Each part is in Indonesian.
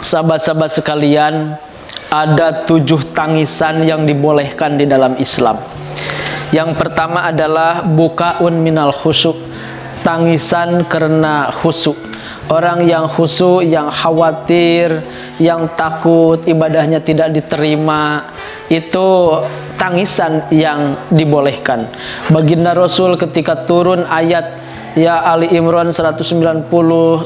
Sahabat-sahabat sekalian, ada 7 tangisan yang dibolehkan di dalam Islam. Yang pertama adalah bukaun minal khusyuk, tangisan karena khusyuk. Orang yang khusyuk, yang khawatir, yang takut ibadahnya tidak diterima, itu tangisan yang dibolehkan. Baginda Rasul ketika turun ayat ya Ali Imran 190, 191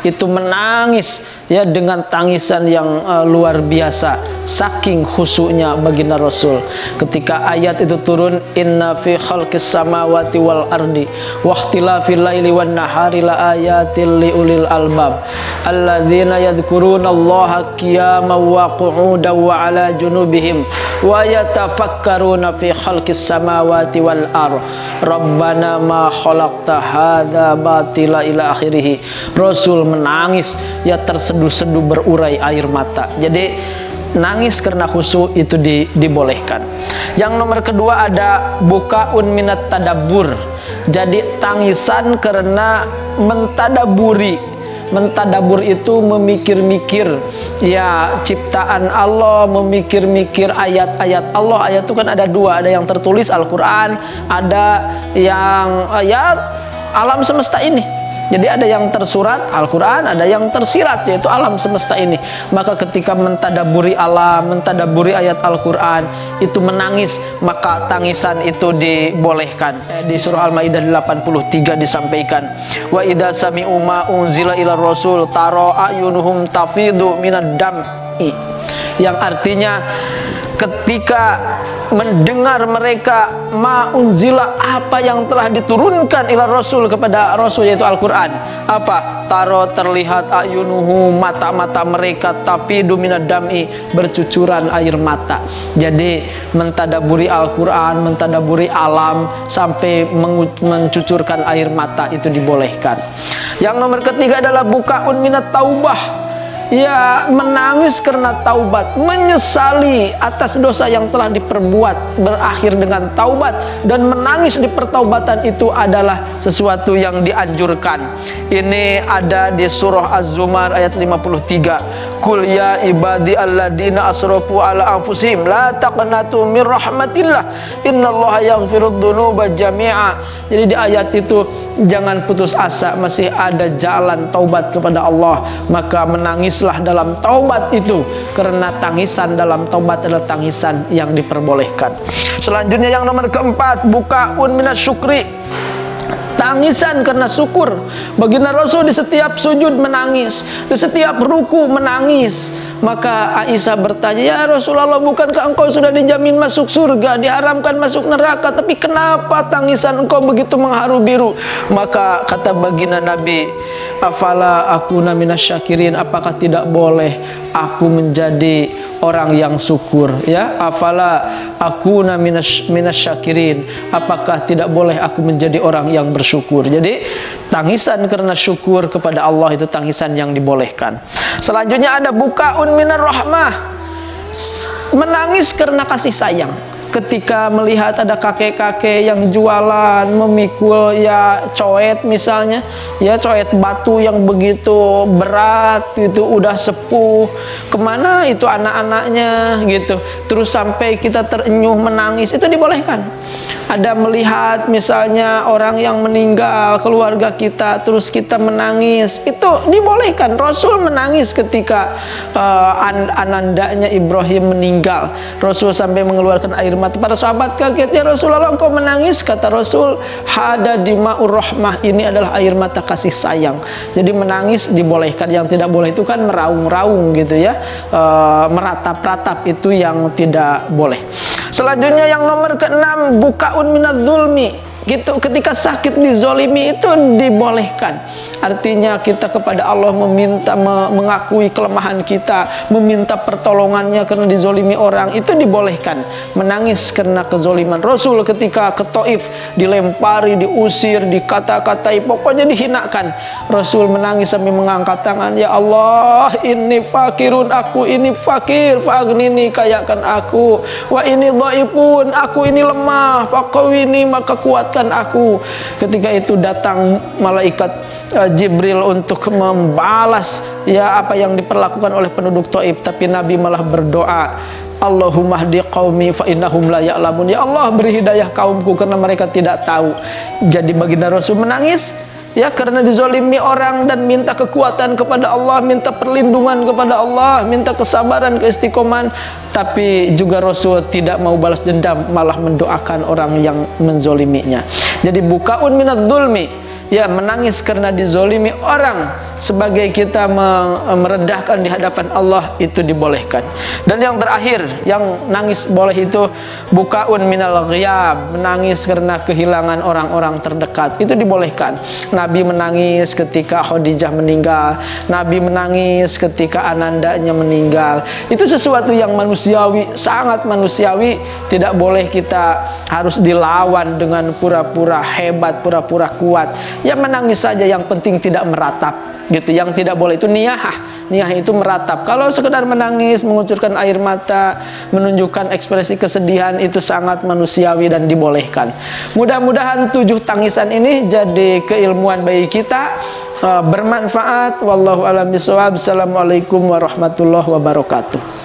itu menangis ya dengan tangisan yang luar biasa, saking khusyuknya baginda Rasul. Ketika ayat itu turun, inna fi khalqis samawati wal ardi wa ikhtilafil laili wan nahari la ayatil liulil albab alladzina yadhkurunallaha qiyaman wa qu'udan wa ala junubihim wa yatafakkaruna fi khalqis samawati wal ardh rabbana ma khalaqta hadza batila ila akhirih. Rasul menangis ya, terseduh-seduh berurai air mata. Jadi nangis karena khusyuk itu dibolehkan. Yang nomor kedua ada bukaun minat tadabbur. Jadi tangisan karena mentadaburi. Mentadabur itu memikir-mikir ya ciptaan Allah, memikir-mikir ayat-ayat Allah. Ayat itu kan ada 2, ada yang tertulis Al-Quran, ada yang ayat alam semesta ini. Jadi ada yang tersurat Al-Quran, ada yang tersirat, yaitu alam semesta ini. Maka ketika mentadaburi alam, mentadaburi ayat Al-Quran, itu menangis, maka tangisan itu dibolehkan. Di surah Al-Maidah 83 disampaikan, wa idza sami'u ma unzila ila rasul tara ayunuhum tafidu minad dam'i, yang artinya ketika mendengar mereka ma'unzila, apa yang telah diturunkan ila rasul, kepada rasul, yaitu Al-Quran, apa? Taro, terlihat ayunuhu, mata-mata mereka, tapi duminad dam'i, bercucuran air mata. Jadi mentadaburi Al-Quran, mentadaburi alam sampai mencucurkan air mata itu dibolehkan. Yang nomor ketiga adalah bukaun minat taubah. Ya, menangis karena taubat, menyesali atas dosa yang telah diperbuat, berakhir dengan taubat, dan menangis di pertaubatan itu adalah sesuatu yang dianjurkan. Ini ada di surah Az-Zumar ayat 53. Qul ya ibadi alladina asrafu ala anfusihim la taqnatu min rahmatillah innallaha yaghfirud dzunuba jami'a. Jadi di ayat itu jangan putus asa, masih ada jalan taubat kepada Allah, maka menangislah dalam taubat itu, karena tangisan dalam taubat adalah tangisan yang diperbolehkan. Selanjutnya yang nomor keempat, bukaun minas syukri, tangisan karena syukur. Baginda Rasul di setiap sujud menangis, di setiap ruku menangis. Maka Aisyah bertanya, ya Rasulullah, bukankah engkau sudah dijamin masuk surga, diharamkan masuk neraka, tapi kenapa tangisan engkau begitu mengharu biru? Maka kata baginda Nabi, afala akuna minasyakirin, apakah tidak boleh aku menjadi orang yang syukur? Ya, afala akuna minasyakirin, apakah tidak boleh aku menjadi orang yang bersyukur? Jadi tangisan karena syukur kepada Allah itu tangisan yang dibolehkan. Selanjutnya ada bukaun minar rahmah, menangis karena kasih sayang. Ketika melihat ada kakek-kakek yang jualan, memikul ya coet misalnya, ya coet batu yang begitu berat, itu udah sepuh, kemana itu anak-anaknya gitu, terus sampai kita terenyuh menangis, itu dibolehkan. Ada melihat misalnya orang yang meninggal, keluarga kita, terus kita menangis, itu dibolehkan. Rasul menangis ketika anandanya Ibrahim meninggal, Rasul sampai mengeluarkan air mata. Para sahabat kaget, ya Rasulullah, engkau menangis? Kata Rasul, hada dima'ur rahmah, ini adalah air mata kasih sayang. Jadi menangis dibolehkan. Yang tidak boleh itu kan meraung-raung gitu ya, meratap-ratap, itu yang tidak boleh. Selanjutnya yang nomor keenam, bukaun minadz zulmi. Gitu, ketika sakit dizolimi itu dibolehkan. Artinya kita kepada Allah meminta, mengakui kelemahan kita, meminta pertolongannya karena dizolimi orang, itu dibolehkan. Menangis karena kezoliman. Rasul ketika ke Taif dilempari, diusir, dikata-katai, pokoknya dihinakan, Rasul menangis sambil mengangkat tangan, ya Allah, ini fakirun, aku ini fakir, fa'agnini, kayakan aku, wa ini dhaifun, aku ini lemah, faqawini, maka kuat kuatkan aku. Ketika itu datang malaikat Jibril untuk membalas ya apa yang diperlakukan oleh penduduk Taif, tapi Nabi malah berdoa, Allahumma hdi qaumi fa innahum la ya'lamun. Ya Allah, beri hidayah kaumku karena mereka tidak tahu. Jadi baginda Rasul menangis ya karena dizolimi orang dan minta kekuatan kepada Allah, minta perlindungan kepada Allah, minta kesabaran, keistiqomahan. Tapi juga Rasul tidak mau balas dendam, malah mendoakan orang yang menzoliminya. Jadi bukaun minadz zulmi, ya menangis karena dizolimi orang sebagai kita merendahkan di hadapan Allah, itu dibolehkan. Dan yang terakhir, yang nangis boleh itu bukaun minal ghiyab, menangis karena kehilangan orang-orang terdekat, itu dibolehkan. Nabi menangis ketika Khadijah meninggal, Nabi menangis ketika anandanya meninggal. Itu sesuatu yang manusiawi, sangat manusiawi. Tidak boleh kita harus dilawan dengan pura-pura hebat, pura-pura kuat. Ya menangis saja, yang penting tidak meratap gitu. Yang tidak boleh itu niyahah. Niyah itu meratap. Kalau sekedar menangis, mengucurkan air mata, menunjukkan ekspresi kesedihan, itu sangat manusiawi dan dibolehkan. Mudah-mudahan 7 tangisan ini jadi keilmuan bagi kita, bermanfaat. Wallahu a'lam bishawab. Assalamualaikum warahmatullahi wabarakatuh.